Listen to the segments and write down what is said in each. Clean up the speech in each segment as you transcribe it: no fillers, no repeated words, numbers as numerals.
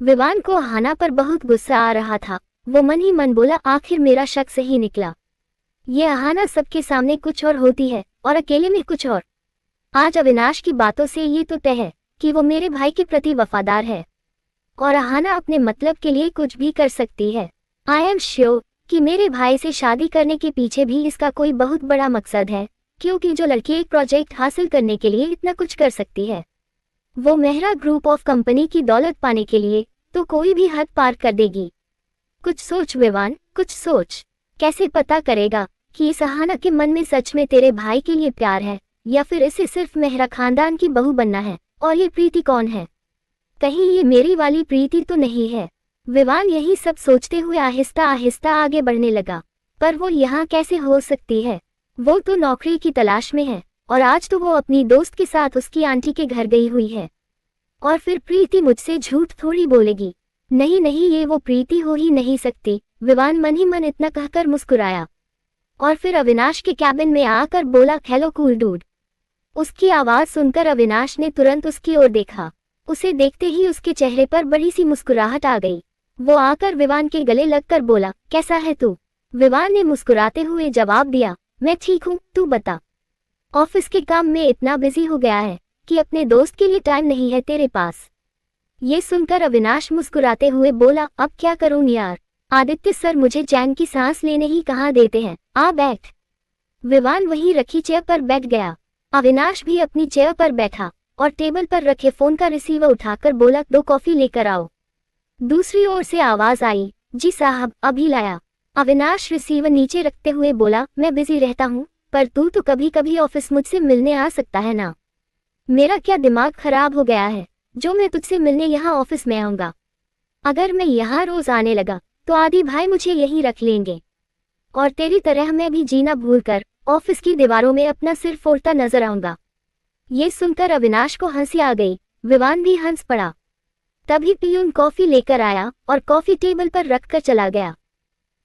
विवान को अहाना पर बहुत गुस्सा आ रहा था। वो मन ही मन बोला, आखिर मेरा शक सही निकला। ये अहाना सबके सामने कुछ और होती है और अकेले में कुछ और। आज अविनाश की बातों से ये तो तय है कि वो मेरे भाई के प्रति वफादार है और अहाना अपने मतलब के लिए कुछ भी कर सकती है। आई एम श्योर कि मेरे भाई से शादी करने के पीछे भी इसका कोई बहुत बड़ा मकसद है, क्योंकि जो लड़की एक प्रोजेक्ट हासिल करने के लिए इतना कुछ कर सकती है, वो मेहरा ग्रुप ऑफ कंपनी की दौलत पाने के लिए तो कोई भी हद पार कर देगी। कुछ सोच विवान, कुछ सोच। कैसे पता करेगा कि इस अहाना के मन में सच में तेरे भाई के लिए प्यार है या फिर इसे सिर्फ मेहरा खानदान की बहू बनना है। और ये प्रीति कौन है? कहीं ये मेरी वाली प्रीति तो नहीं है? विवान यही सब सोचते हुए आहिस्ता आहिस्ता आगे बढ़ने लगा। पर वो यहाँ कैसे हो सकती है? वो तो नौकरी की तलाश में है और आज तो वो अपनी दोस्त के साथ उसकी आंटी के घर गई हुई है। और फिर प्रीति मुझसे झूठ थोड़ी बोलेगी। नहीं नहीं, ये वो प्रीति हो ही नहीं सकती। विवान मन ही मन इतना कहकर मुस्कुराया और फिर अविनाश के कैबिन में आकर बोला, हेलो कूल डूड। उसकी आवाज सुनकर अविनाश ने तुरंत उसकी ओर देखा। उसे देखते ही उसके चेहरे पर बड़ी सी मुस्कुराहट आ गई। वो आकर विवान के गले लगकर बोला, कैसा है तू? विवान ने मुस्कुराते हुए जवाब दिया, मैं ठीक हूँ, तू बता। ऑफिस के काम में इतना बिजी हो गया है कि अपने दोस्त के लिए टाइम नहीं है तेरे पास। ये सुनकर अविनाश मुस्कुराते हुए बोला, अब क्या करूं यार, आदित्य सर मुझे चैन की सांस लेने ही कहाँ देते हैं। आ बैठ। विवान वहीं रखी चेयर पर बैठ गया। अविनाश भी अपनी चेयर पर बैठा और टेबल पर रखे फोन का रिसीवर उठाकर बोला, 2 कॉफी लेकर आओ। दूसरी ओर से आवाज आई, जी साहब अभी लाया। अविनाश रिसीवर नीचे रखते हुए बोला, मैं बिजी रहता हूँ, पर तू तो कभी कभी ऑफिस मुझसे मिलने आ सकता है ना। मेरा क्या दिमाग खराब हो गया है जो मैं तुझसे मिलने यहाँ ऑफिस में आऊंगा? अगर मैं यहाँ रोज आने लगा तो आदि भाई मुझे यहीं रख लेंगे और तेरी तरह मैं भी जीना भूलकर ऑफिस की दीवारों में अपना सिर फोड़ता नजर आऊंगा। ये सुनकर अविनाश को हंसी आ गई। विवान भी हंस पड़ा। तभी पियून कॉफी लेकर आया और कॉफी टेबल पर रखकर चला गया।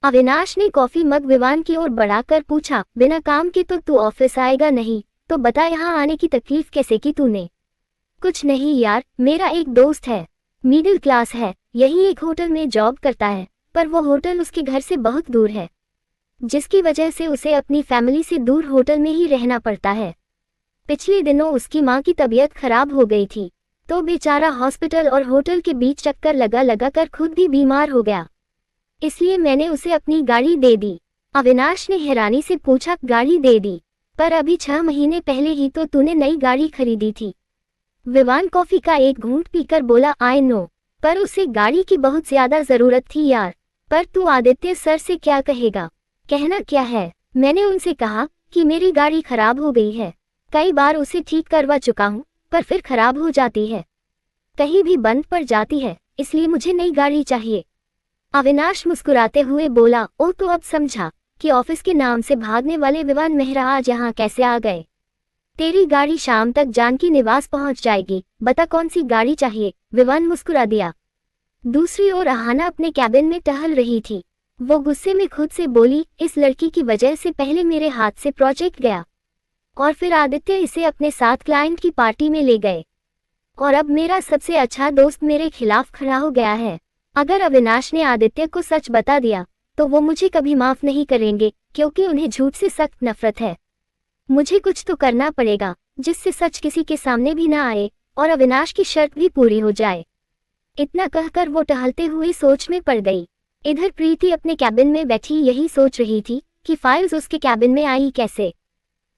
अविनाश ने कॉफी मग विवान की ओर बढ़ाकर पूछा, बिना काम के तो तू ऑफिस आएगा नहीं, तो बता यहाँ आने की तकलीफ कैसे की तूने? कुछ नहीं यार, मेरा एक दोस्त है, मिडिल क्लास है, यही एक होटल में जॉब करता है, पर वो होटल उसके घर से बहुत दूर है, जिसकी वजह से उसे अपनी फैमिली से दूर होटल में ही रहना पड़ता है। पिछले दिनों उसकी माँ की तबीयत खराब हो गई थी, तो बेचारा हॉस्पिटल और होटल के बीच चक्कर लगा लगा कर खुद भी बीमार हो गया, इसलिए मैंने उसे अपनी गाड़ी दे दी। अविनाश ने हैरानी से पूछा, गाड़ी दे दी? पर अभी 6 महीने पहले ही तो तूने नई गाड़ी खरीदी थी। विवान कॉफी का एक घूंट पीकर बोला, आई नो, पर उसे गाड़ी की बहुत ज्यादा जरूरत थी यार। पर तू आदित्य सर से क्या कहेगा? कहना क्या है, मैंने उनसे कहा कि मेरी गाड़ी खराब हो गई है, कई बार उसे ठीक करवा चुका हूँ, पर फिर खराब हो जाती है, कहीं भी बंद पड़ जाती है, इसलिए मुझे नई गाड़ी चाहिए। अविनाश मुस्कुराते हुए बोला, ओ तो अब समझा कि ऑफिस के नाम से भागने वाले विवान मेहरा आज यहाँ कैसे आ गए। तेरी गाड़ी शाम तक जानकी निवास पहुंच जाएगी, बता कौन सी गाड़ी चाहिए? विवान मुस्कुरा दिया। दूसरी ओर अहाना अपने कैबिन में टहल रही थी। वो गुस्से में खुद से बोली, इस लड़की की वजह से पहले मेरे हाथ से प्रोजेक्ट गया और फिर आदित्य इसे अपने साथ क्लाइंट की पार्टी में ले गए और अब मेरा सबसे अच्छा दोस्त मेरे खिलाफ खड़ा हो गया है। अगर अविनाश ने आदित्य को सच बता दिया तो वो मुझे कभी माफ नहीं करेंगे, क्योंकि उन्हें झूठ से सख्त नफरत है। मुझे कुछ तो करना पड़ेगा जिससे सच किसी के सामने भी ना आए और अविनाश की शर्त भी पूरी हो जाए। इतना कहकर वो टहलते हुए सोच में पड़ गई। इधर प्रीति अपने कैबिन में बैठी यही सोच रही थी कि फाइल्स उसके कैबिन में आई कैसे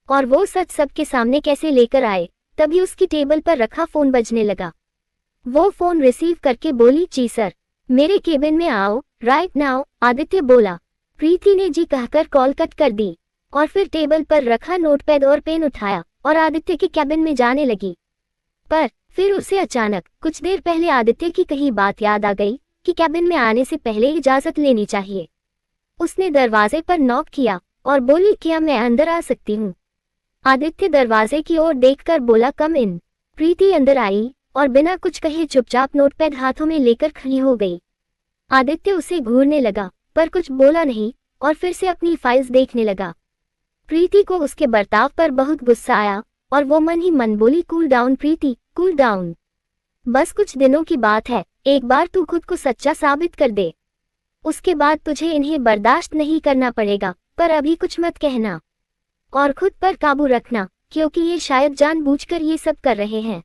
और वो सच सबके सामने कैसे लेकर आए। तभी उसकी टेबल पर रखा फोन बजने लगा। वो फोन रिसीव करके बोली, जी सर, मेरे केबिन में आओ राइट नाउ, आदित्य बोला। प्रीति ने जी कहकर कॉल कट कर दी और फिर टेबल पर रखा नोटपैड और पेन उठाया और आदित्य के कैबिन में जाने लगी। पर फिर उसे अचानक कुछ देर पहले आदित्य की कही बात याद आ गई कि कैबिन में आने से पहले इजाजत लेनी चाहिए। उसने दरवाजे पर नॉक किया और बोली, क्या मैं अंदर आ सकती हूँ? आदित्य दरवाजे की ओर देखकर बोला, कम इन। प्रीति अंदर आई और बिना कुछ कहे चुपचाप नोटपैड हाथों में लेकर खड़ी हो गई। आदित्य उसे घूरने लगा पर कुछ बोला नहीं और फिर से अपनी फाइल्स देखने लगा। प्रीति को उसके बर्ताव पर बहुत गुस्सा आया और वो मन ही मन बोली, कूल डाउन प्रीति, कूल डाउन। बस कुछ दिनों की बात है एक बार तू खुद को सच्चा साबित कर दे, उसके बाद तुझे इन्हें बर्दाश्त नहीं करना पड़ेगा। पर अभी कुछ मत कहना और खुद पर काबू रखना, क्योंकि ये शायद जानबूझकर ये सब कर रहे हैं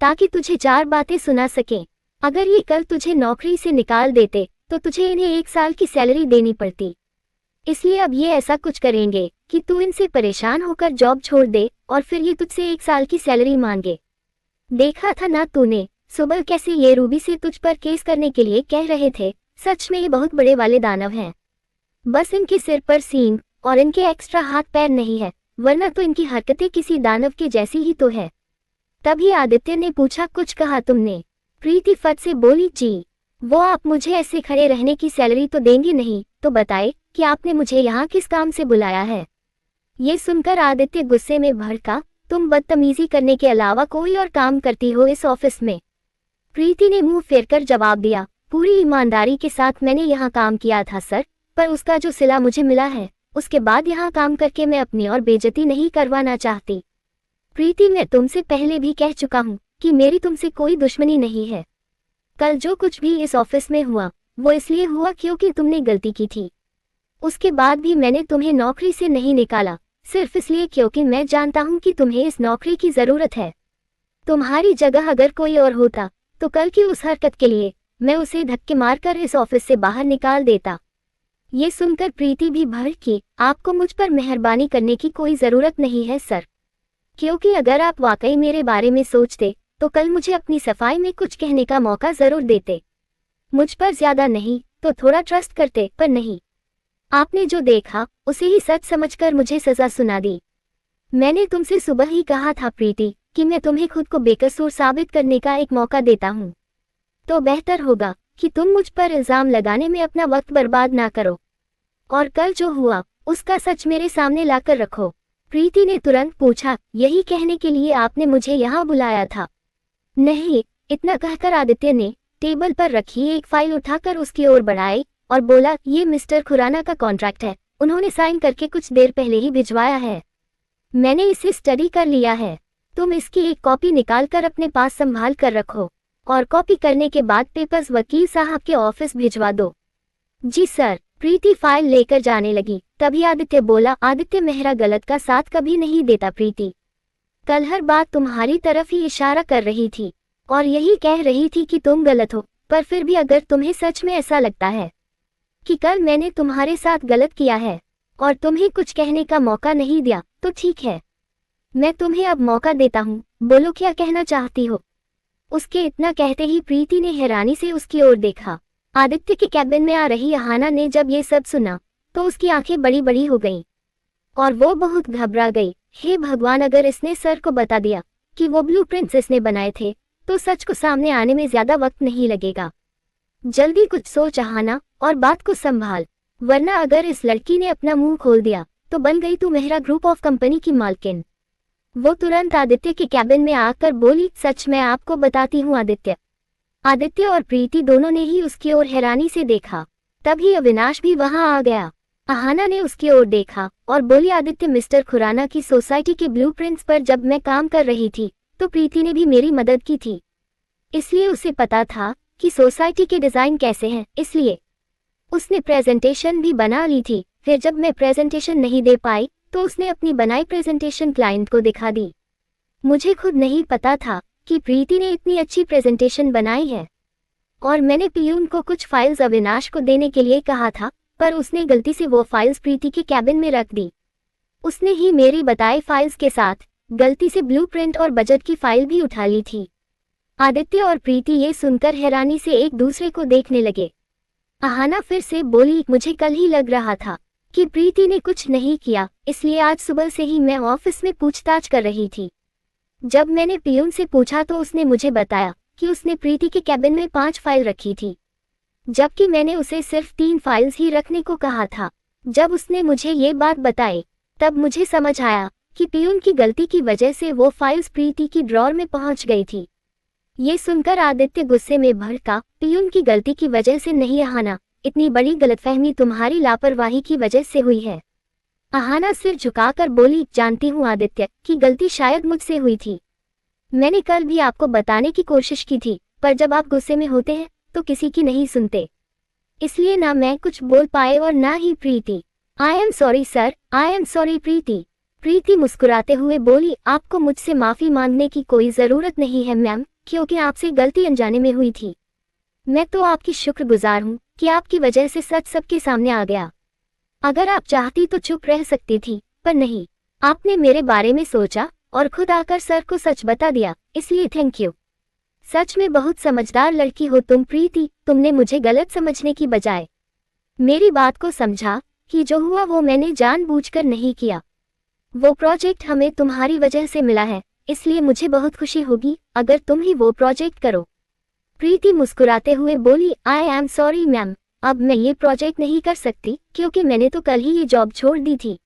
ताकि तुझे 4 बातें सुना सकें। अगर ये कल तुझे नौकरी से निकाल देते तो तुझे इन्हें 1 साल की सैलरी देनी पड़ती। इसलिए अब ये ऐसा कुछ करेंगे कि तू इनसे परेशान होकर जॉब छोड़ दे और फिर ये तुझसे 1 साल की सैलरी मांगे। देखा था ना तूने सुबह कैसे ये रूबी से तुझ पर केस करने के लिए कह रहे थे। सच में ये बहुत बड़े वाले दानव हैं। बस इनके सिर पर सींग और इनके एक्स्ट्रा हाथ पैर नहीं है, वरना तो इनकी हरकतें किसी दानव के जैसी ही तो है। तभी आदित्य ने पूछा, कुछ कहा तुमने? प्रीति फट से बोली, जी। वो आप मुझे ऐसे खड़े रहने की सैलरी तो देंगे नहीं, तो बताए कि आपने मुझे यहाँ किस काम से बुलाया है। ये सुनकर आदित्य गुस्से में भड़का, तुम बदतमीजी करने के अलावा कोई और काम करती हो इस ऑफिस में? प्रीति ने मुंह फेरकर जवाब दिया, पूरी ईमानदारी के साथ मैंने यहाँ काम किया था सर, पर उसका जो सिला मुझे मिला है उसके बाद यहाँ काम करके मैं अपनी और बेइज्जती नहीं करवाना चाहती। प्रीति, मैं तुमसे पहले भी कह चुका हूँ कि मेरी तुमसे कोई दुश्मनी नहीं है। कल जो कुछ भी इस ऑफिस में हुआ वो इसलिए हुआ क्योंकि तुमने गलती की थी। उसके बाद भी मैंने तुम्हें नौकरी से नहीं निकाला, सिर्फ इसलिए क्योंकि मैं जानता हूँ कि तुम्हें इस नौकरी की जरूरत है। तुम्हारी जगह अगर कोई और होता तो कल की उस हरकत के लिए मैं उसे धक्के मारकर इस ऑफिस से बाहर निकाल देता। ये सुनकर प्रीति भी भड़की, आपको मुझ पर मेहरबानी करने की कोई जरूरत नहीं है सर, क्योंकि अगर आप वाकई मेरे बारे में सोचते तो कल मुझे अपनी सफाई में कुछ कहने का मौका जरूर देते। मुझ पर ज्यादा नहीं तो थोड़ा ट्रस्ट करते, पर नहीं। आपने जो देखा उसे ही सच समझकर मुझे सजा सुना दी। मैंने तुमसे सुबह ही कहा था प्रीति कि मैं तुम्हें खुद को बेकसूर साबित करने का एक मौका देता हूँ, तो बेहतर होगा कि तुम मुझ पर इल्जाम लगाने में अपना वक्त बर्बाद ना करो और कल जो हुआ उसका सच मेरे सामने लाकर रखो। प्रीति ने तुरंत पूछा, यही कहने के लिए आपने मुझे यहाँ बुलाया था? नहीं, इतना कहकर आदित्य ने टेबल पर रखी एक फाइल उठाकर उसकी ओर बढ़ाई और बोला, ये मिस्टर खुराना का कॉन्ट्रैक्ट है, उन्होंने साइन करके कुछ देर पहले ही भिजवाया है। मैंने इसे स्टडी कर लिया है, तुम इसकी एक कॉपी निकाल कर अपने पास संभाल कर रखो और कॉपी करने के बाद पेपर्स वकील साहब के ऑफिस भिजवा दो। जी सर। प्रीति फाइल लेकर जाने लगी। तभी आदित्य बोला, आदित्य मेहरा गलत का साथ कभी नहीं देता प्रीति, कल हर बात तुम्हारी तरफ ही इशारा कर रही थी और यही कह रही थी कि तुम गलत हो, पर फिर भी अगर तुम्हें सच में ऐसा लगता है कि कल मैंने तुम्हारे साथ गलत किया है और तुम्हें कुछ कहने का मौका नहीं दिया तो ठीक है, मैं तुम्हें अब मौका देता हूँ, बोलो क्या कहना चाहती हो। उसके इतना कहते ही प्रीति ने हैरानी से उसकी ओर देखा। आदित्य के कैबिन में आ रही अहाना ने जब ये सब सुना तो उसकी आंखें बड़ी बड़ी हो गईं और वो बहुत घबरा गई। हे भगवान, अगर इसने सर को बता दिया कि वो ब्लूप्रिंट्स इसने बनाए थे तो सच को सामने आने में ज्यादा वक्त नहीं लगेगा। जल्दी कुछ सोच अहाना और बात को संभाल, वरना अगर इस लड़की ने अपना मुंह खोल दिया तो बन गई तू मेहरा ग्रुप ऑफ कंपनी की मालकिन। वो तुरंत आदित्य के कैबिन में आकर बोली, सच मैं आपको बताती हूँ आदित्य। आदित्य और प्रीति दोनों ने ही उसकी ओर हैरानी से देखा। तभी अविनाश भी वहां आ गया। अहाना ने उसकी ओर देखा और बोली, आदित्य, मिस्टर खुराना की सोसाइटी के ब्लूप्रिंट्स पर जब मैं काम कर रही थी तो प्रीति ने भी मेरी मदद की थी, इसलिए उसे पता था कि सोसाइटी के डिजाइन कैसे हैं, इसलिए उसने प्रेजेंटेशन भी बना ली थी। फिर जब मैं प्रेजेंटेशन नहीं दे पाई तो उसने अपनी बनाई प्रेजेंटेशन क्लाइंट को दिखा दी। मुझे खुद नहीं पता था कि प्रीति ने इतनी अच्छी प्रेजेंटेशन बनाई है और मैंने पियून को कुछ फाइल्स अविनाश को देने के लिए कहा था, पर उसने गलती से वो फाइल्स प्रीति के कैबिन में रख दी। उसने ही मेरी बताई फाइल्स के साथ गलती से ब्लूप्रिंट और बजट की फाइल भी उठा ली थी। आदित्य और प्रीति ये सुनकर हैरानी से एक दूसरे को देखने लगे। अहाना फिर से बोली, मुझे कल ही लग रहा था कि प्रीति ने कुछ नहीं किया, इसलिए आज सुबह से ही मैं ऑफिस में पूछताछ कर रही थी। जब मैंने पियून से पूछा तो उसने मुझे बताया कि उसने प्रीति के कैबिन में 5 फाइल रखी थी, जबकि मैंने उसे सिर्फ 3 फाइल्स ही रखने को कहा था। जब उसने मुझे ये बात बताई तब मुझे समझ आया कि पियून की गलती की वजह से वो फाइल्स प्रीति की ड्रॉर में पहुंच गई थी। ये सुनकर आदित्य गुस्से में भड़का, पियून की गलती की वजह से नहीं अहाना, इतनी बड़ी गलतफहमी तुम्हारी लापरवाही की वजह से हुई है। अहाना सिर झुकाकर बोली, जानती हूँ आदित्य कि गलती शायद मुझसे हुई थी। मैंने कल भी आपको बताने की कोशिश की थी, पर जब आप गुस्से में होते हैं तो किसी की नहीं सुनते। इसलिए ना मैं कुछ बोल पाए और ना ही Preeti. I am sorry sir, I am sorry Preeti. Preeti मुस्कुराते हुए बोली, आपको मुझसे माफी मांगने की कोई जरूरत नहीं है मैम, क्योंकि आपसे गलती अनजाने में हुई थी। मैं तो आपकी शुक्रगुजार हूँ कि आपकी वजह से सच सबके सामने आ गया। अगर आप चाहती तो चुप रह सकती थी, पर नहीं, आपने मेरे बारे में सोचा और खुद आकर सर को सच बता दिया, इसलिए थैंक यू। सच में बहुत समझदार लड़की हो तुम प्रीति। तुमने मुझे गलत समझने की बजाय मेरी बात को समझा कि जो हुआ वो मैंने जानबूझकर नहीं किया। वो प्रोजेक्ट हमें तुम्हारी वजह से मिला है, इसलिए मुझे बहुत खुशी होगी अगर तुम ही वो प्रोजेक्ट करो। प्रीति मुस्कुराते हुए बोली, आई एम सॉरी मैम, अब मैं ये प्रोजेक्ट नहीं कर सकती क्योंकि मैंने तो कल ही ये जॉब छोड़ दी थी।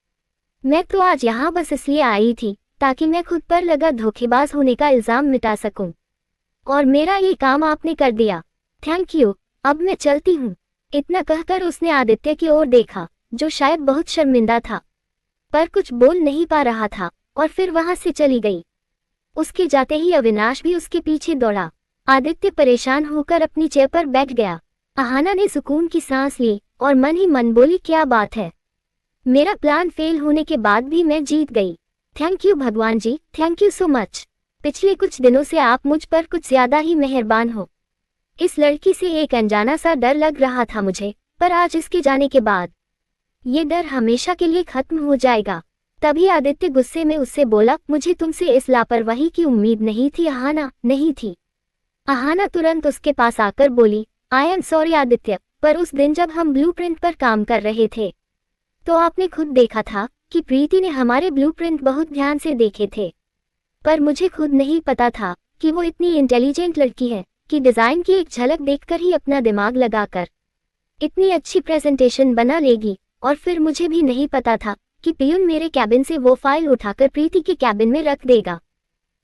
मैं तो आज यहाँ बस इसलिए आई थी ताकि मैं खुद पर लगा धोखेबाज होने का इल्जाम मिटा सकूं, और मेरा ये काम आपने कर दिया। थैंक यू, अब मैं चलती हूँ। इतना कहकर उसने आदित्य की ओर देखा, जो शायद बहुत शर्मिंदा था पर कुछ बोल नहीं पा रहा था, और फिर वहां से चली गई। उसके जाते ही अविनाश भी उसके पीछे दौड़ा। आदित्य परेशान होकर अपनी चेयर पर बैठ गया। अहाना ने सुकून की सांस ली और मन ही मन बोली, क्या बात है, मेरा प्लान फेल होने के बाद भी मैं जीत गई। थैंक यू भगवान जी, थैंक यू सो मच। पिछले कुछ दिनों से आप मुझ पर कुछ ज्यादा ही मेहरबान हो। इस लड़की से एक अनजाना सा डर लग रहा था मुझे, पर आज इसके जाने के बाद ये डर हमेशा के लिए खत्म हो जाएगा। तभी आदित्य गुस्से में उससे बोला, मुझे तुमसे इस लापरवाही की उम्मीद नहीं थी अहाना, नहीं थी। अहाना तुरंत उसके पास आकर बोली, आई एम सॉरी आदित्य, पर उस दिन जब हम ब्लूप्रिंट पर काम कर रहे थे तो आपने खुद देखा था कि प्रीति ने हमारे ब्लूप्रिंट बहुत ध्यान से देखे थे, पर मुझे खुद नहीं पता था कि वो इतनी इंटेलिजेंट लड़की है कि डिजाइन की एक झलक देखकर ही अपना दिमाग लगाकर इतनी अच्छी प्रेजेंटेशन बना लेगी। और फिर मुझे भी नहीं पता था कि पियून मेरे कैबिन से वो फाइल उठाकर प्रीति के कैबिन में रख देगा।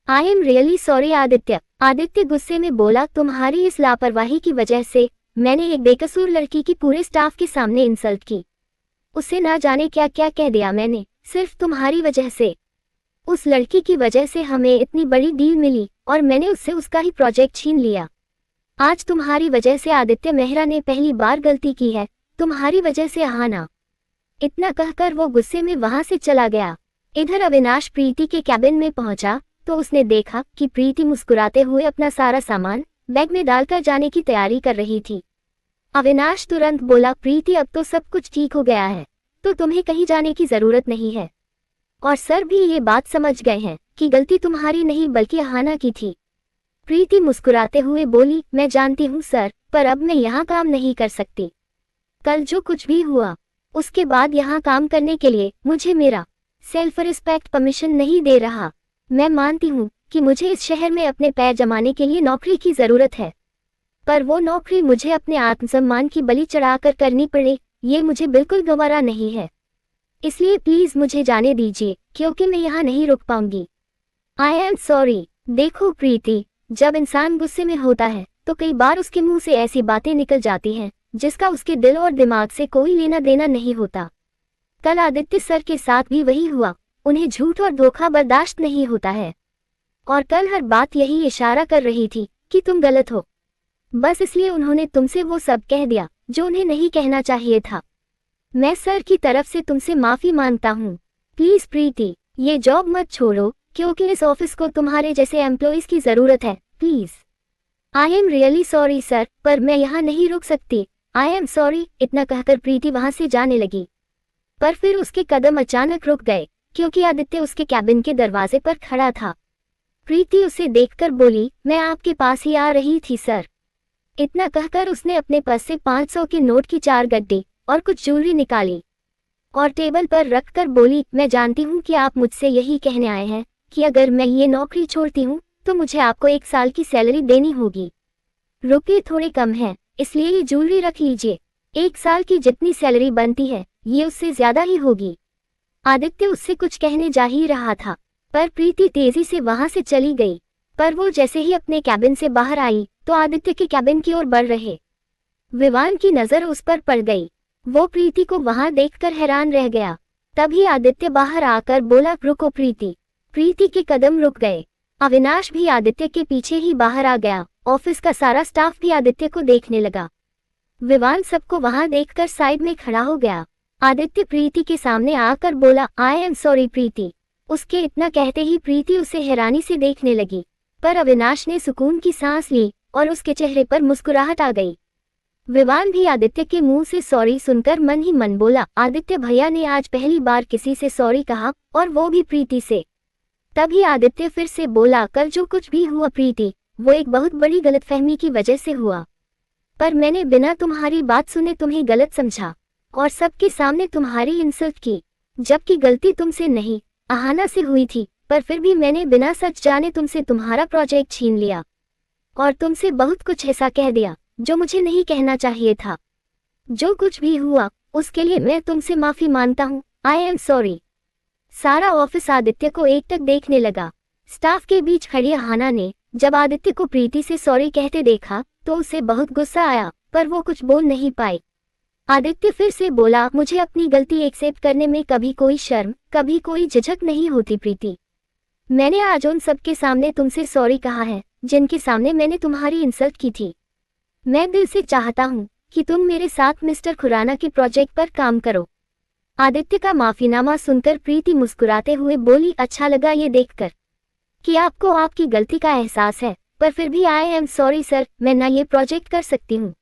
I am really sorry Aditya. Aditya गुस्से में बोला, तुम्हारी इस लापरवाही की वजह से मैंने एक बेकसूर लड़की की पूरे स्टाफ के सामने इंसल्ट की। उसे ना जाने क्या क्या कह दिया मैंने, सिर्फ तुम्हारी वजह से। उस लड़की की वजह से हमें इतनी बड़ी डील मिली और मैंने उससे उसका ही प्रोजेक्ट छीन लिया। आज तुम्हारी वजह से आदित्य मेहरा ने पहली बार गलती की है, तुम्हारी वजह से अहाना। इतना कहकर वो गुस्से में वहां से चला गया। इधर अविनाश प्रीति के कैबिन में पहुंचा तो उसने देखा कि प्रीति मुस्कुराते हुए अपना सारा सामान बैग में डालकर जाने की तैयारी कर रही थी। अविनाश तुरंत बोला, प्रीति अब तो सब कुछ ठीक हो गया है, तो तुम्हें कहीं जाने की जरूरत नहीं है। और सर भी ये बात समझ गए हैं कि गलती तुम्हारी नहीं बल्कि अहाना की थी। प्रीति मुस्कुराते हुए बोली, मैं जानती हूँ सर, पर अब मैं यहाँ काम नहीं कर सकती। कल जो कुछ भी हुआ उसके बाद यहाँ काम करने के लिए मुझे मेरा सेल्फ रिस्पेक्ट परमिशन नहीं दे रहा। मैं मानती हूँ कि मुझे इस शहर में अपने पैर जमाने के लिए नौकरी की जरूरत है, पर वो नौकरी मुझे अपने आत्मसम्मान की बलि चढ़ाकर करनी पड़े, ये मुझे बिल्कुल गवारा नहीं है। इसलिए प्लीज मुझे जाने दीजिए क्योंकि मैं यहाँ नहीं रुक पाऊंगी। आई एम सॉरी। देखो प्रीति, जब इंसान गुस्से में होता है तो कई बार उसके मुंह से ऐसी बातें निकल जाती हैं जिसका उसके दिल और दिमाग से कोई लेना देना नहीं होता। कल आदित्य सर के साथ भी वही हुआ। उन्हें झूठ और धोखा बर्दाश्त नहीं होता है, और कल हर बात यही इशारा कर रही थी कि तुम गलत हो। बस इसलिए उन्होंने तुमसे वो सब कह दिया जो उन्हें नहीं कहना चाहिए था। मैं सर की तरफ से तुमसे माफी मांगता हूँ। प्लीज प्रीति, ये जॉब मत छोड़ो क्योंकि इस ऑफिस को तुम्हारे जैसे एम्प्लॉइज की जरूरत है, please. I am really sorry sir, पर मैं यहाँ नहीं रुक सकती। आई एम सॉरी। इतना कहकर प्रीति वहां से जाने लगी, पर फिर उसके कदम अचानक रुक गए क्योंकि आदित्य उसके कैबिन के दरवाजे पर खड़ा था। प्रीति उसे देखकर बोली, मैं आपके पास ही आ रही थी सर। इतना कहकर उसने अपने पर्स से 500 के नोट की 4 गड्डी और कुछ ज्वेलरी निकाली और टेबल पर रखकर बोली, मैं जानती हूँ कि आप मुझसे यही कहने आए हैं कि अगर मैं ये नौकरी छोड़ती हूँ तो मुझे आपको 1 साल की सैलरी देनी होगी। रुपये थोड़े कम हैं, इसलिए ये ज्वेलरी रख लीजिए। 1 साल की जितनी सैलरी बनती है ये उससे ज्यादा ही होगी। आदित्य उससे कुछ कहने जा ही रहा था, पर प्रीति तेजी से वहां से चली गई। पर वो जैसे ही अपने कैबिन से बाहर आई तो आदित्य के कैबिन की ओर बढ़ रहे विवान की नजर उस पर पड़ गई। वो प्रीति को वहां देखकर हैरान रह गया। तभी आदित्य बाहर आकर बोला, रुको प्रीति। प्रीति के कदम रुक गए। अविनाश भी आदित्य के पीछे ही बाहर आ गया ऑफिस का सारा स्टाफ भी आदित्य को देखने लगा। विवान सबको वहां देखकर साइड में खड़ा हो गया। आदित्य प्रीति के सामने आकर बोला, आई एम सॉरी प्रीति। उसके इतना कहते ही प्रीति उसे हैरानी से देखने लगी, पर अविनाश ने सुकून की सांस ली और उसके चेहरे पर मुस्कुराहट आ गई। विवान भी आदित्य के मुंह से सॉरी सुनकर मन ही मन बोला, आदित्य भैया ने आज पहली बार किसी से सॉरी कहा, और वो भी प्रीति से। तभी आदित्य फिर से बोला, कल जो कुछ भी हुआ प्रीति, वो एक बहुत बड़ी गलतफहमी की वजह से हुआ। पर मैंने बिना तुम्हारी बात सुने तुम्हें गलत समझा और सबके सामने तुम्हारी इंसल्ट की, जबकि गलती तुमसे नहीं, आहाना से हुई थी। पर फिर भी मैंने बिना सच जाने तुमसे तुम्हारा प्रोजेक्ट छीन लिया और तुमसे बहुत कुछ ऐसा कह दिया जो मुझे नहीं कहना चाहिए था। जो कुछ भी हुआ उसके लिए मैं तुमसे माफी मांगता हूँ। आई एम सॉरी। सारा ऑफिस आदित्य को एकटक देखने लगा। स्टाफ के बीच खड़ी आहाना ने जब आदित्य को प्रीति से सॉरी कहते देखा तो उसे बहुत गुस्सा आया, पर वो कुछ बोल नहीं पाई। आदित्य फिर से बोला, मुझे अपनी गलती एक्सेप्ट करने में कभी कोई शर्म, कभी कोई झिझक नहीं होती प्रीति। मैंने आज उन सबके सामने तुमसे सॉरी कहा है जिनके सामने मैंने तुम्हारी इंसल्ट की थी। मैं दिल से चाहता हूँ कि तुम मेरे साथ मिस्टर खुराना के प्रोजेक्ट पर काम करो। आदित्य का माफीनामा सुनकर प्रीति मुस्कुराते हुए बोली, अच्छा लगा ये देखकर कि आपको आपकी गलती का एहसास है, पर फिर भी आई एम सॉरी सर, मैं ना ये प्रोजेक्ट कर सकती हूँ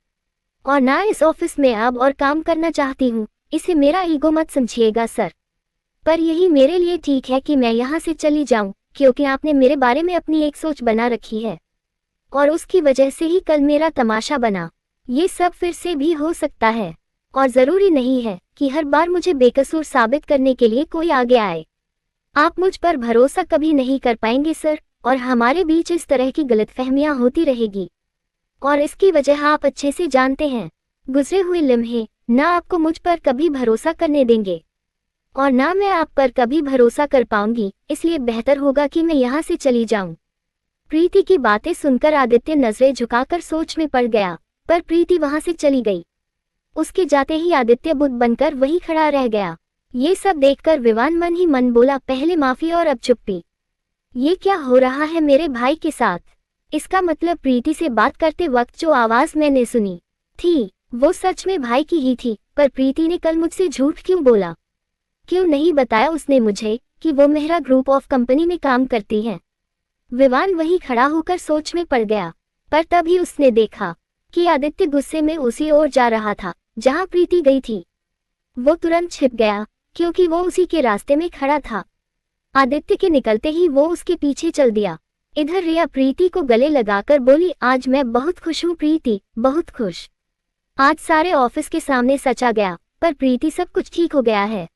और ना इस ऑफिस में अब और काम करना चाहती हूँ। इसे मेरा ईगो मत समझिएगा सर, पर यही मेरे लिए ठीक है कि मैं यहाँ से चली जाऊँ, क्योंकि आपने मेरे बारे में अपनी एक सोच बना रखी है और उसकी वजह से ही कल मेरा तमाशा बना। ये सब फिर से भी हो सकता है और ज़रूरी नहीं है कि हर बार मुझे बेकसूर साबित करने के लिए कोई आगे आए। आप मुझ पर भरोसा कभी नहीं कर पाएंगे सर, और हमारे बीच इस तरह की गलतफहमियां होती रहेगी और इसकी वजह आप अच्छे से जानते हैं। गुजरे हुए लम्हे ना आपको मुझ पर कभी भरोसा करने देंगे और ना मैं आप पर कभी भरोसा कर पाऊंगी, इसलिए बेहतर होगा कि मैं यहाँ से चली जाऊं। प्रीति की बातें सुनकर आदित्य नजरें झुकाकर सोच में पड़ गया, पर प्रीति वहां से चली गई। उसके जाते ही आदित्य बुद्ध बनकर वहीं खड़ा रह गया। ये सब देखकर विवान मन ही मन बोला, पहले माफी और अब चुप्पी। ये क्या हो रहा है मेरे भाई के साथ? इसका मतलब प्रीति से बात करते वक्त जो आवाज मैंने सुनी थी वो सच में भाई की ही थी, पर प्रीति ने कल मुझसे झूठ क्यों बोला? क्यों नहीं बताया उसने मुझे कि वो मेहरा ग्रुप ऑफ कंपनी में काम करती है? विवान वहीं खड़ा होकर सोच में पड़ गया, पर तभी उसने देखा कि आदित्य गुस्से में उसी ओर जा रहा था जहां प्रीति गई थी। वो तुरंत छिप गया क्योंकि वो उसी के रास्ते में खड़ा था। आदित्य के निकलते ही वो उसके पीछे चल दिया। इधर रिया प्रीति को गले लगाकर बोली, आज मैं बहुत खुश हूँ प्रीति, बहुत खुश। आज सारे ऑफिस के सामने सच आ गया, पर प्रीति सब कुछ ठीक हो गया है।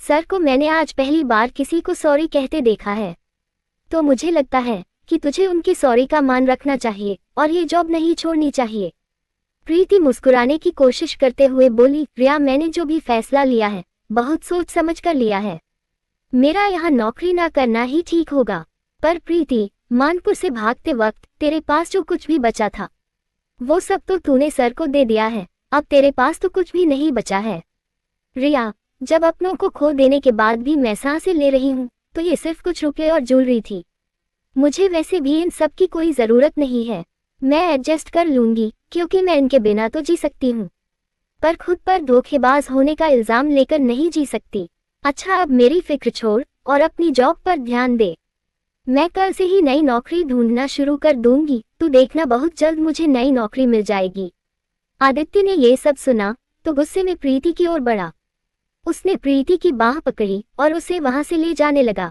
सर को मैंने आज पहली बार किसी को सॉरी कहते देखा है, तो मुझे लगता है कि तुझे उनकी सॉरी का मान रखना चाहिए और ये जॉब नहीं छोड़नी चाहिए। प्रीति मुस्कुराने की कोशिश करते हुए बोली, रिया मैंने जो भी फैसला लिया है बहुत सोच समझ कर लिया है। मेरा यहाँ नौकरी ना करना ही ठीक होगा। पर प्रीति, मानपुर से भागते वक्त तेरे पास जो कुछ भी बचा था वो सब तो तूने सर को दे दिया है, अब तेरे पास तो कुछ भी नहीं बचा है। रिया, जब अपनों को खो देने के बाद भी मैं सांसें ले रही हूँ तो ये सिर्फ कुछ रुपए और ज्वेलरी थी। मुझे वैसे भी इन सब की कोई ज़रूरत नहीं है, मैं एडजस्ट कर लूँगी क्योंकि मैं इनके बिना तो जी सकती हूँ, पर खुद पर धोखेबाज होने का इल्ज़ाम लेकर नहीं जी सकती। अच्छा, अब मेरी फिक्र छोड़ और अपनी जॉब पर ध्यान दे। मैं कल से ही नई नौकरी ढूंढना शुरू कर दूंगी, तू देखना बहुत जल्द मुझे नई नौकरी मिल जाएगी। आदित्य ने ये सब सुना तो गुस्से में प्रीति की ओर बढ़ा। उसने प्रीति की बाह पकड़ी और उसे वहां से ले जाने लगा।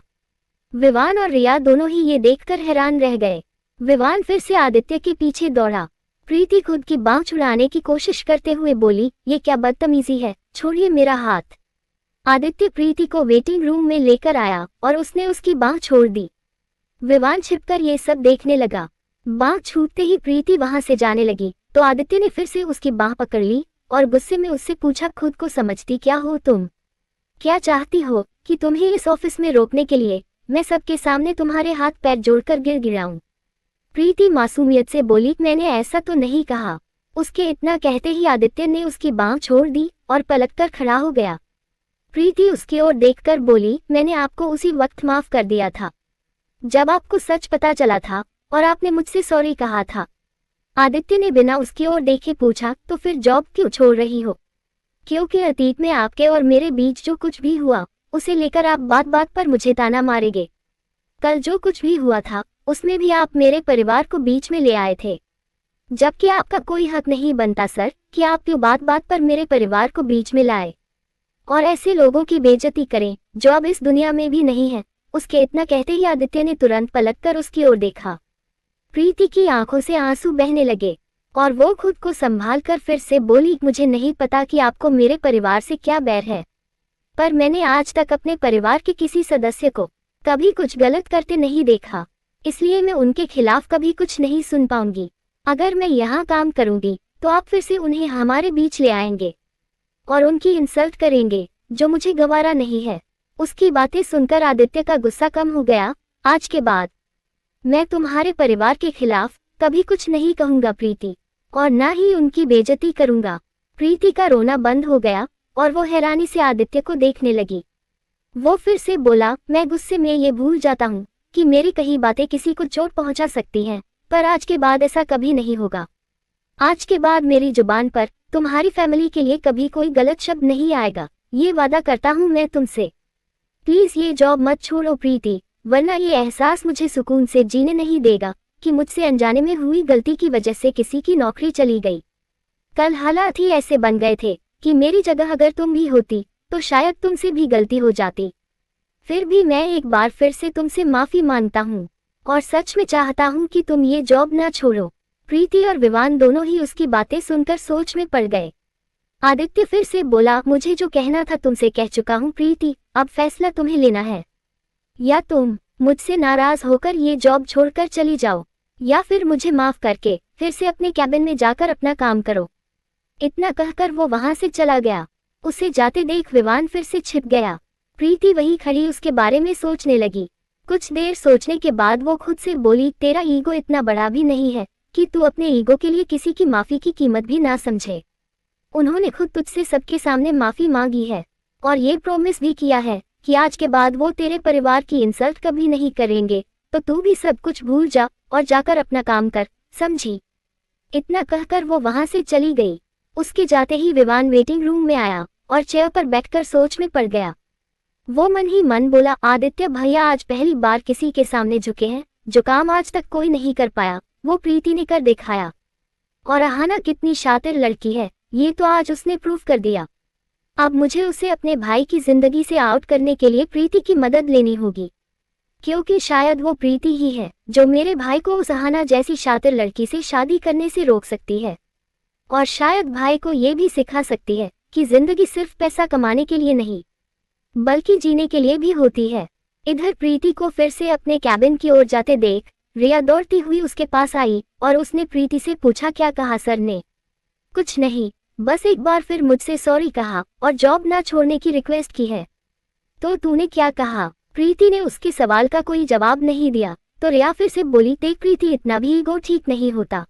विवान और रिया दोनों ही ये देखकर हैरान रह गए। विवान फिर से आदित्य के पीछे दौड़ा। प्रीति खुद की बाह छुड़ाने की कोशिश करते हुए बोली, ये क्या बदतमीजी है, छोड़िए मेरा हाथ। आदित्य प्रीति को वेटिंग रूम में लेकर आया और उसने उसकी बाह छोड़ दी। विवान छिपकर ये सब देखने लगा। बाह छूटते ही प्रीति वहां से जाने लगी तो आदित्य ने फिर से उसकी बाह पकड़ ली और गुस्से में उससे पूछा, खुद को समझती क्या हो तुम? क्या चाहती हो कि तुम्हें इस ऑफिस में रोकने के लिए मैं सबके सामने तुम्हारे हाथ पैर जोड़कर गिर गिराऊं? प्रीति मासूमियत से बोली, मैंने ऐसा तो नहीं कहा। उसके इतना कहते ही आदित्य ने उसकी बाह छोड़ दी और पलटकर खड़ा हो गया। प्रीति उसकी ओर देखकर बोली, मैंने आपको उसी वक्त माफ कर दिया था जब आपको सच पता चला था और आपने मुझसे सॉरी कहा था, आदित्य ने बिना उसकी ओर देखे पूछा, तो फिर जॉब क्यों छोड़ रही हो? क्योंकि अतीत में आपके और मेरे बीच जो कुछ भी हुआ उसे लेकर आप बात बात पर मुझे ताना मारेंगे। कल जो कुछ भी हुआ था उसमें भी आप मेरे परिवार को बीच में ले आए थे, जबकि आपका कोई हक नहीं बनता सर कि आप क्यों बात बात पर मेरे परिवार को बीच में लाए और ऐसे लोगों की बेइज्जती करें जो अब इस दुनिया में भी नहीं है। उसके इतना कहते ही आदित्य ने तुरंत पलटकर उसकी ओर देखा। प्रीति की आंखों से आंसू बहने लगे और वो खुद को संभाल कर फिर से बोली, मुझे नहीं पता कि आपको मेरे परिवार से क्या बैर है, पर मैंने आज तक अपने परिवार के किसी सदस्य को कभी कुछ गलत करते नहीं देखा, इसलिए मैं उनके खिलाफ कभी कुछ नहीं सुन पाऊंगी। अगर मैं यहाँ काम करूंगी तो आप फिर से उन्हें हमारे बीच ले आएंगे और उनकी इंसल्ट करेंगे, जो मुझे गवारा नहीं है। उसकी बातें सुनकर आदित्य का गुस्सा कम हो गया। आज के बाद मैं तुम्हारे परिवार के खिलाफ कभी कुछ नहीं कहूंगा प्रीति, और ना ही उनकी बेइज्जती करूंगा। प्रीति का रोना बंद हो गया और वो हैरानी से आदित्य को देखने लगी। वो फिर से बोला, मैं गुस्से में ये भूल जाता हूँ कि मेरी कही बातें किसी को चोट पहुंचा सकती हैं, पर आज के बाद ऐसा कभी नहीं होगा। आज के बाद मेरी जुबान पर तुम्हारी फैमिली के लिए कभी कोई गलत शब्द नहीं आएगा, ये वादा करता हूँ मैं तुमसे। प्लीज ये जॉब मत छोड़ो प्रीति, वरना ये एहसास मुझे सुकून से जीने नहीं देगा कि मुझसे अनजाने में हुई गलती की वजह से किसी की नौकरी चली गई। कल हालात ही ऐसे बन गए थे कि मेरी जगह अगर तुम भी होती तो शायद तुमसे भी गलती हो जाती। फिर भी मैं एक बार फिर से तुमसे माफी मांगता हूँ और सच में चाहता हूँ कि तुम ये जॉब ना छोड़ो। प्रीति और विवान दोनों ही उसकी बातें सुनकर सोच में पड़ गए। आदित्य फिर से बोला, मुझे जो कहना था तुमसे कह चुका हूँ प्रीति, अब फैसला तुम्हें लेना है। या तुम मुझसे नाराज होकर ये जॉब छोड़कर चली जाओ, या फिर मुझे माफ करके फिर से अपने कैबिन में जाकर अपना काम करो। इतना कहकर वो वहां से चला गया। उसे जाते देख विवान फिर से छिप गया। प्रीति वहीं खड़ी उसके बारे में सोचने लगी। कुछ देर सोचने के बाद वो खुद से बोली, तेरा ईगो इतना बड़ा भी नहीं है कि तू अपने ईगो के लिए किसी की माफी की कीमत भी ना समझे। उन्होंने खुद तुझसे सबके सामने माफी मांगी है और ये प्रॉमिस भी किया है कि आज के बाद वो तेरे परिवार की इंसल्ट कभी नहीं करेंगे, तो तू भी सब कुछ भूल जा और जाकर अपना काम कर, समझी? इतना कहकर वो वहां से चली गई। उसके जाते ही विवान वेटिंग रूम में आया और चेयर पर बैठकर सोच में पड़ गया। वो मन ही मन बोला, आदित्य भैया आज पहली बार किसी के सामने झुके हैं, जो काम आज तक कोई नहीं कर पाया वो प्रीति ने कर दिखाया। और अहाना कितनी शातिर लड़की है, ये तो आज उसने प्रूफ कर दिया। अब मुझे उसे अपने भाई की जिंदगी से आउट करने के लिए प्रीति की मदद लेनी होगी, क्योंकि शायद वो प्रीति ही है जो मेरे भाई को उस अहाना जैसी शातिर लड़की से शादी करने से रोक सकती है, और शायद भाई को ये भी सिखा सकती है कि जिंदगी सिर्फ पैसा कमाने के लिए नहीं बल्कि जीने के लिए भी होती है। इधर प्रीति को फिर से अपने कैबिन की ओर जाते देख रिया दौड़ती हुई उसके पास आई और उसने प्रीति से पूछा, क्या कहा सर ने? कुछ नहीं, बस एक बार फिर मुझसे सॉरी कहा और जॉब ना छोड़ने की रिक्वेस्ट की है। तो तूने क्या कहा? प्रीति ने उसके सवाल का कोई जवाब नहीं दिया तो रिया फिर से बोली, देख प्रीति, इतना भी ईगो ठीक नहीं होता।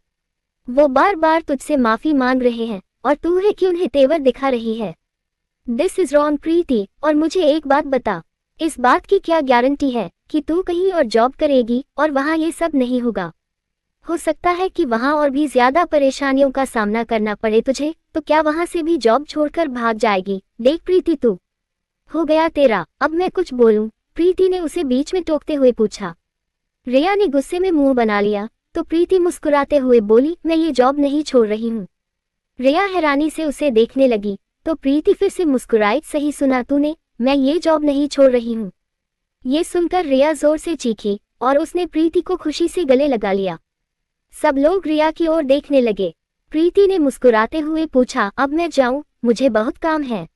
वो बार बार तुझसे माफी मांग रहे हैं और तू है कि उन्हें तेवर दिखा रही है। दिस इज रॉन्ग प्रीति, और मुझे एक बात बता, इस बात की क्या गारंटी है कि तू कहीं और जॉब करेगी और वहाँ ये सब नहीं होगा? हो सकता है कि वहाँ और भी ज्यादा परेशानियों का सामना करना पड़े तुझे, तो क्या वहाँ से भी जॉब छोड़कर भाग जाएगी? देख प्रीति, तू हो गया तेरा, अब मैं कुछ बोलूं? प्रीति ने उसे बीच में टोकते हुए पूछा। रिया ने गुस्से में मुंह बना लिया तो प्रीति मुस्कुराते हुए बोली, मैं ये जॉब नहीं छोड़ रही हूँ। रिया हैरानी से उसे देखने लगी तो प्रीति फिर से मुस्कुराई, सही सुना तूने, मैं ये जॉब नहीं छोड़ रही हूँ। ये सुनकर रिया जोर से चीखी और उसने प्रीति को खुशी से गले लगा लिया। सब लोग रिया की ओर देखने लगे। प्रीति ने मुस्कुराते हुए पूछा, अब मैं जाऊं? मुझे बहुत काम है।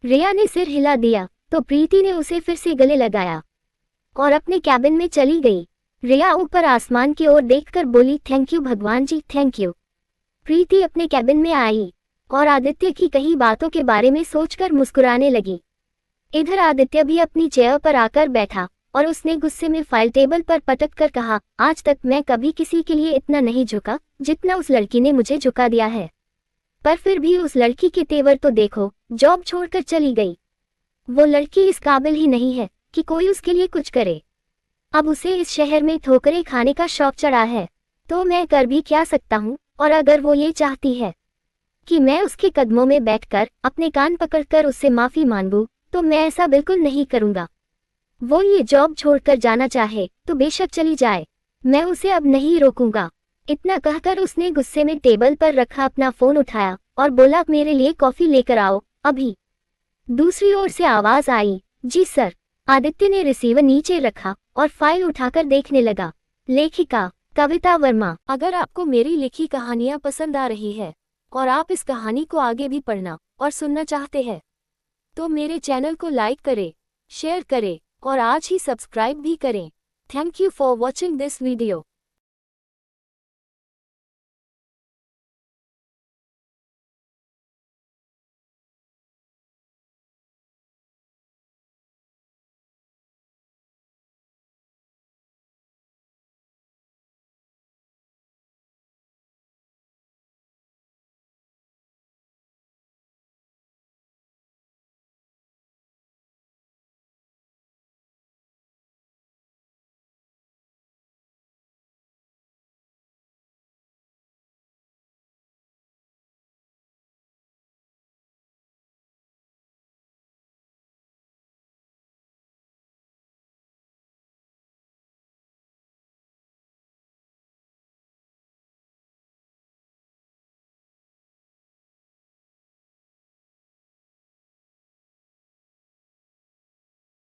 रिया ने सिर हिला दिया तो प्रीति ने उसे फिर से गले लगाया और अपने कैबिन में चली गई। रिया ऊपर आसमान की ओर देखकर बोली, थैंक यू भगवान जी, थैंक यू। प्रीति अपने कैबिन में आई और आदित्य की कही बातों के बारे में सोचकर मुस्कुराने लगी। इधर आदित्य भी अपनी चेयर पर आकर बैठा और उसने गुस्से में फाइल टेबल पर पटक कर कहा, आज तक मैं कभी किसी के लिए इतना नहीं झुका जितना उस लड़की ने मुझे झुका दिया है। पर फिर भी उस लड़की के तेवर तो देखो, जॉब छोड़कर चली गई। वो लड़की इस काबिल ही नहीं है कि कोई उसके लिए कुछ करे। अब उसे इस शहर में ठोकरें खाने का शौक चढ़ा है, तो मैं कर भी क्या सकता हूँ? और अगर वो ये चाहती है कि मैं उसके कदमों में बैठकर अपने कान पकड़कर उससे माफी मांगूं, तो मैं ऐसा बिल्कुल नहीं करूंगा। वो ये जॉब छोड़कर जाना चाहे तो बेशक चली जाए, मैं उसे अब नहीं रोकूंगा। इतना कहकर उसने गुस्से में टेबल पर रखा अपना फोन उठाया और बोला, मेरे लिए कॉफी लेकर आओ अभी। दूसरी ओर से आवाज आई, जी सर। आदित्य ने रिसीवर नीचे रखा और फाइल उठाकर देखने लगा। लेखिका कविता वर्मा। अगर आपको मेरी लिखी कहानियां पसंद आ रही है और आप इस कहानी को आगे भी पढ़ना और सुनना चाहते हैं तो मेरे चैनल को लाइक करें, शेयर करें और आज ही सब्सक्राइब भी करें। Thank you for watching this video.